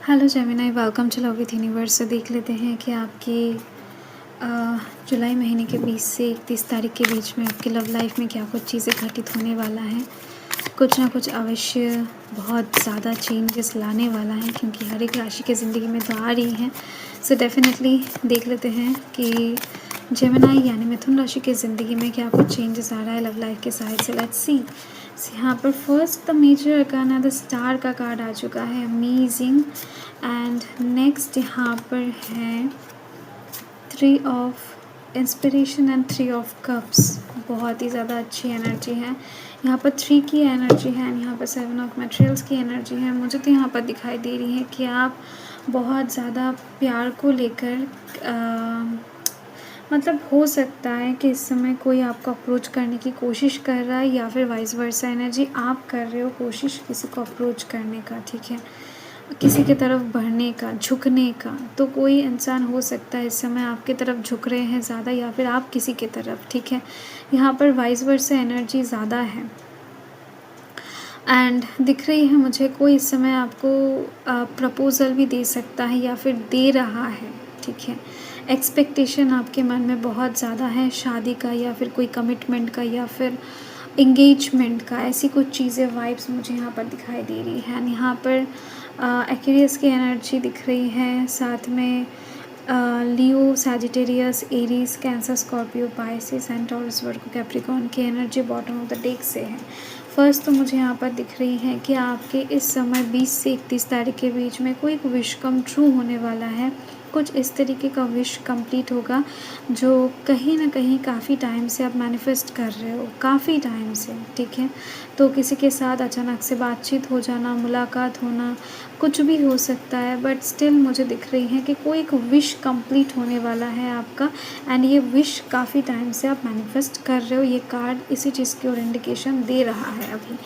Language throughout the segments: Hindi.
Hello Gemini, welcome to love with universe. से देख लेते हैं कि आपकी जुलाई महीने के 20 से 31 तारीख के बीच में आपकी लव लाइफ में क्या कुछ चीज़ें घटित होने वाला है। कुछ ना कुछ अवश्य बहुत ज़्यादा चेंजेस लाने वाला है, क्योंकि हर एक राशि की ज़िंदगी में तो आ रही हैं। सो डेफिनेटली देख लेते हैं कि जेमिनी यानी मिथुन राशि की ज़िंदगी में क्या कुछ चेंजेस आ रहा है लव लाइफ के साइड से। Let's see. यहाँ पर first the major arcana the star का कार्ड आ चुका है, अमेजिंग। एंड नेक्स्ट यहाँ पर है 3 of inspiration and 3 of cups. बहुत ही ज़्यादा अच्छी एनर्जी है। यहाँ पर 3 की एनर्जी है एंड यहाँ पर 7 ऑफ मटेरियल्स की एनर्जी है। मुझे तो यहाँ पर दिखाई दे रही है कि आप बहुत ज़्यादा प्यार को लेकर मतलब हो सकता है कि इस समय कोई आपको अप्रोच करने की कोशिश कर रहा है, या फिर वाइस वर्सा एनर्जी आप कर रहे हो कोशिश किसी को अप्रोच करने का, ठीक है, किसी की तरफ बढ़ने का, झुकने का। तो कोई इंसान हो सकता है इस समय आपकी तरफ झुक रहे हैं ज़्यादा, या फिर आप किसी की तरफ, ठीक है। यहाँ पर वाइस वर्सा एनर्जी ज़्यादा है एंड दिख रही है मुझे कोई इस समय आपको प्रपोज़ल भी दे सकता है या फिर दे रहा है, ठीक है। एक्सपेक्टेशन आपके मन में बहुत ज़्यादा है शादी का, या फिर कोई कमिटमेंट का, या फिर इंगेजमेंट का। ऐसी कुछ चीज़ें वाइब्स मुझे यहाँ पर दिखाई दे रही है। यहाँ पर एक्वेरियस की एनर्जी दिख रही है, साथ में Leo, Sagittarius, Aries, Cancer, Scorpio, Pisces and Taurus, Virgo, Capricorn की energy bottom of the deck से है। फर्स्ट तो मुझे यहाँ पर दिख रही है कि आपके इस समय 20 से 31 तारीख के बीच में कोई विश कम ट्रू होने वाला है। कुछ इस तरीके का विश कंप्लीट होगा जो कहीं ना कहीं काफ़ी टाइम से आप मैनिफेस्ट कर रहे हो, काफ़ी टाइम से, ठीक है। तो किसी के साथ अचानक से बातचीत हो जाना, मुलाकात होना, कुछ भी हो सकता है, बट स्टिल मुझे दिख रही है कि कोई एक विश कंप्लीट होने वाला है आपका। एंड ये विश काफ़ी टाइम से आप मैनिफेस्ट कर रहे हो। ये कार्ड इसी चीज़ की और इंडिकेशन दे रहा है अभी।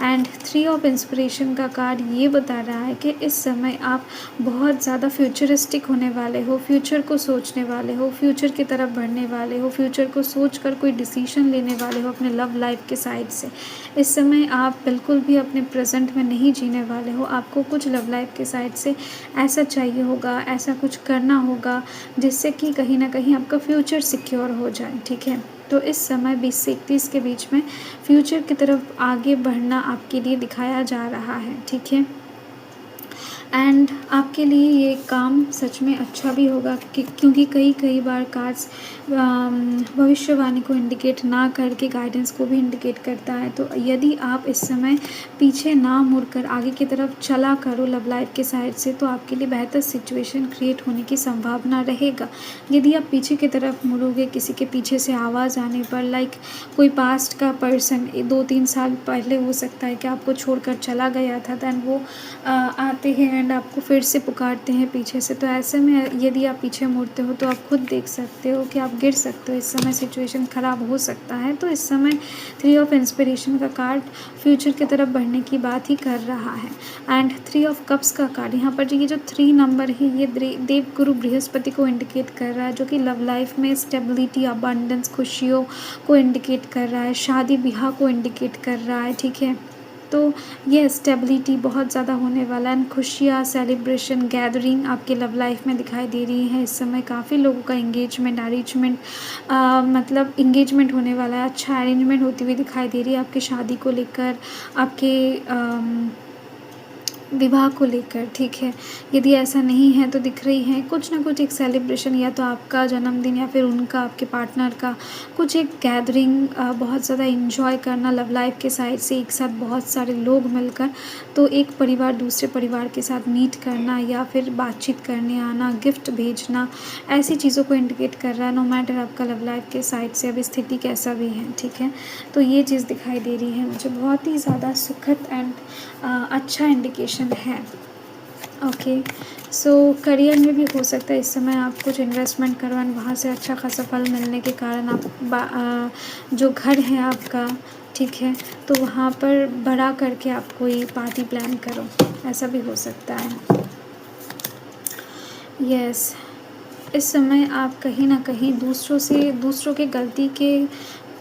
एंड 3 ऑफ इंस्पिरेशन का कार्ड ये बता रहा है कि इस समय आप बहुत ज़्यादा फ्यूचरिस्टिक होने वाले हो, फ्यूचर को सोचने वाले हो, फ्यूचर की तरफ बढ़ने वाले हो, फ्यूचर को सोचकर कोई डिसीजन लेने वाले हो अपने लव लाइफ के साइड से। इस समय आप बिल्कुल भी अपने प्रेजेंट में नहीं जीने वाले हो। आपको कुछ लव लाइफ के साइड से ऐसा चाहिए होगा, ऐसा कुछ करना होगा जिससे कि कहीं ना कहीं आपका फ्यूचर सिक्योर हो जाए, ठीक है। तो इस समय 20 से 31 के बीच में फ्यूचर की तरफ आगे बढ़ना आपके लिए दिखाया जा रहा है, ठीक है। एंड आपके लिए ये काम सच में अच्छा भी होगा, क्योंकि कई बार कार्ड्स भविष्यवाणी को इंडिकेट ना करके गाइडेंस को भी इंडिकेट करता है। तो यदि आप इस समय पीछे ना मुड़कर आगे की तरफ चला करो लव लाइफ के साइड से, तो आपके लिए बेहतर सिचुएशन क्रिएट होने की संभावना रहेगा। यदि आप पीछे की तरफ मुड़ोगे किसी के पीछे से आवाज़ आने पर, लाइक कोई पास्ट का पर्सन 2-3 साल पहले हो सकता है कि आपको छोड़कर चला गया था, दैन वो आते हैं एंड आपको फिर से पुकारते हैं पीछे से। तो ऐसे में यदि आप पीछे मुड़ते हो तो आप खुद देख सकते हो कि आप गिर सकते हो। इस समय सिचुएशन ख़राब हो सकता है। तो इस समय 3 ऑफ इंस्पिरेशन का कार्ड फ्यूचर की तरफ बढ़ने की बात ही कर रहा है। एंड 3 ऑफ कप्स का कार्ड यहाँ पर ये जो 3 नंबर है, ये देवगुरु बृहस्पति को इंडिकेट कर रहा है, जो कि लव लाइफ में स्टेबिलिटी, अबंडेंस, खुशियों को इंडिकेट कर रहा है, शादी ब्याह को इंडिकेट कर रहा है, ठीक है। तो ये स्टेबिलिटी बहुत ज़्यादा होने वाला है। खुशियाँ, सेलिब्रेशन, गैदरिंग आपके लव लाइफ में दिखाई दे रही है। इस समय काफ़ी लोगों का इंगेजमेंट, अरेंजमेंट, मतलब इंगेजमेंट होने वाला है, अच्छा अरेंजमेंट होती हुई दिखाई दे रही है आपकी शादी को लेकर, आपके विवाह को लेकर, ठीक है। यदि ऐसा नहीं है तो दिख रही है कुछ ना कुछ एक सेलिब्रेशन, या तो आपका जन्मदिन या फिर उनका, आपके पार्टनर का कुछ एक गैदरिंग, बहुत ज़्यादा एंजॉय करना लव लाइफ के साइड से, एक साथ बहुत सारे लोग मिलकर। तो एक परिवार दूसरे परिवार के साथ मीट करना, या फिर बातचीत करने आना, गिफ्ट भेजना, ऐसी चीज़ों को इंडिकेट कर रहा है। नो मैटर आपका लव लाइफ के साइड से अब स्थिति कैसा भी है, ठीक है। तो ये चीज़ दिखाई दे रही है मुझे, बहुत ही ज़्यादा सुखद एंड अच्छा इंडिकेशन है। ओके, सो करियर में भी हो सकता है इस समय आप कुछ इन्वेस्टमेंट करवाएं, वहाँ से अच्छा खासा फल मिलने के कारण आप जो घर है आपका, ठीक है, तो वहाँ पर बड़ा करके आप कोई पार्टी प्लान करो, ऐसा भी हो सकता है। यस, इस समय आप कहीं ना कहीं दूसरों के गलती के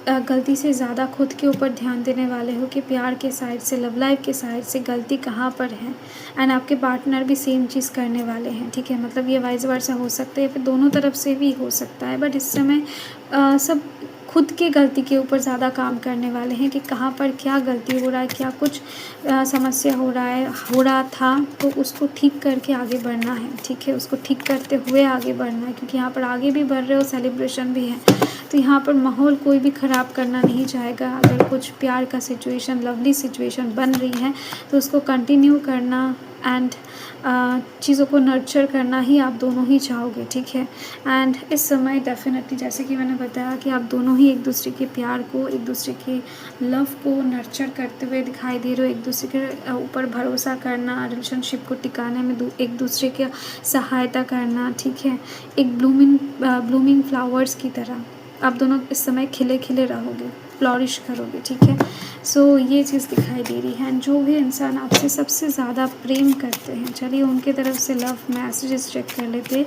गलती से ज़्यादा खुद के ऊपर ध्यान देने वाले हो कि प्यार के साइड से, लव लाइफ के साइड से गलती कहाँ पर है, एंड आपके पार्टनर भी सेम चीज़ करने वाले हैं, ठीक है। मतलब ये वाइस वर्सा हो सकता है, फिर दोनों तरफ से भी हो सकता है, बट इस समय सब खुद की गलती के ऊपर ज़्यादा काम करने वाले हैं कि कहाँ पर क्या गलती हो रहा है, क्या कुछ समस्या हो रहा था, तो उसको ठीक करके आगे बढ़ना है, ठीक है। उसको ठीक करते हुए आगे बढ़ना है, क्योंकि यहाँ पर आगे भी बढ़ रहे हो, सेलिब्रेशन भी है, तो यहाँ पर माहौल कोई भी ख़राब करना नहीं चाहेगा। अगर कुछ प्यार का सिचुएशन, लवली सिचुएशन बन रही है, तो उसको कंटिन्यू करना एंड चीज़ों को नर्चर करना ही आप दोनों ही चाहोगे, ठीक है। एंड इस समय डेफ़िनेटली जैसे कि मैंने बताया कि आप दोनों ही एक दूसरे के प्यार को, एक दूसरे के लव को नर्चर करते हुए दिखाई दे रहे हो, एक दूसरे के ऊपर भरोसा करना, रिलेशनशिप को टिकाने में एक दूसरे की सहायता करना, ठीक है। एक ब्लूमिंग फ्लावर्स की तरह आप दोनों इस समय खिले खिले रहोगे, फ्लॉरिश करोगे, ठीक है। सो ये चीज़ दिखाई दे रही है। एंड जो भी इंसान आपसे सबसे ज़्यादा प्रेम करते हैं, चलिए उनके तरफ से लव मैसेजेस चेक कर लेते हैं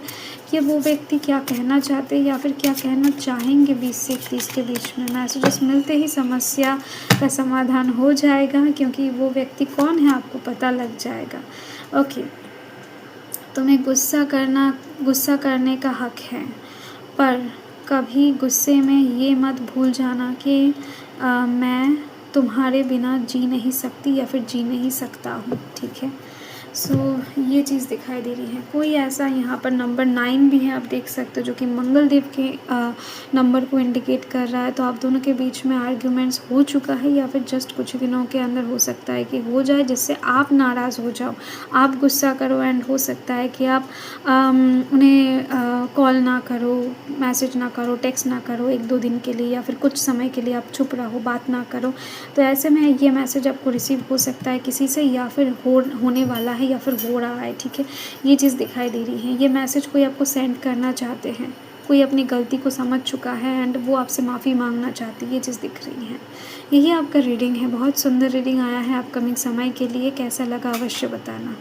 कि वो व्यक्ति क्या कहना चाहते हैं या फिर क्या कहना चाहेंगे 20 से 31 के बीच में। मैसेजेस मिलते ही समस्या का समाधान हो जाएगा, क्योंकि वो व्यक्ति कौन है आपको पता लग जाएगा। ओके, तुम्हें गुस्सा करने का हक है, पर कभी गुस्से में ये मत भूल जाना कि मैं तुम्हारे बिना जी नहीं सकती या फिर जी नहीं सकता हूँ, ठीक है। सो ये चीज़ दिखाई दे रही है। कोई ऐसा यहाँ पर नंबर 9 भी है, आप देख सकते हो, जो कि मंगल देव के नंबर को इंडिकेट कर रहा है। तो आप दोनों के बीच में आर्ग्यूमेंट्स हो चुका है या फिर जस्ट कुछ दिनों के अंदर हो सकता है कि हो जाए, जिससे आप नाराज़ हो जाओ, आप गुस्सा करो, एंड हो सकता है कि आप उन्हें कॉल ना करो, मैसेज ना करो, टेक्स्ट ना करो 1-2 दिन के लिए, या फिर कुछ समय के लिए आप चुप रहो, बात ना करो। तो ऐसे में ये मैसेज आपको रिसीव हो सकता है किसी से, या फिर होने वाला है या फिर हो रहा है, ठीक है। ये चीज़ दिखाई दे रही है। ये मैसेज कोई आपको सेंड करना चाहते हैं, कोई अपनी गलती को समझ चुका है एंड वो आपसे माफ़ी मांगना चाहती है, ये चीज़ दिख रही है। यही आपका रीडिंग है। बहुत सुंदर रीडिंग आया है अपकमिंग समय के लिए। कैसा लगा अवश्य बताना।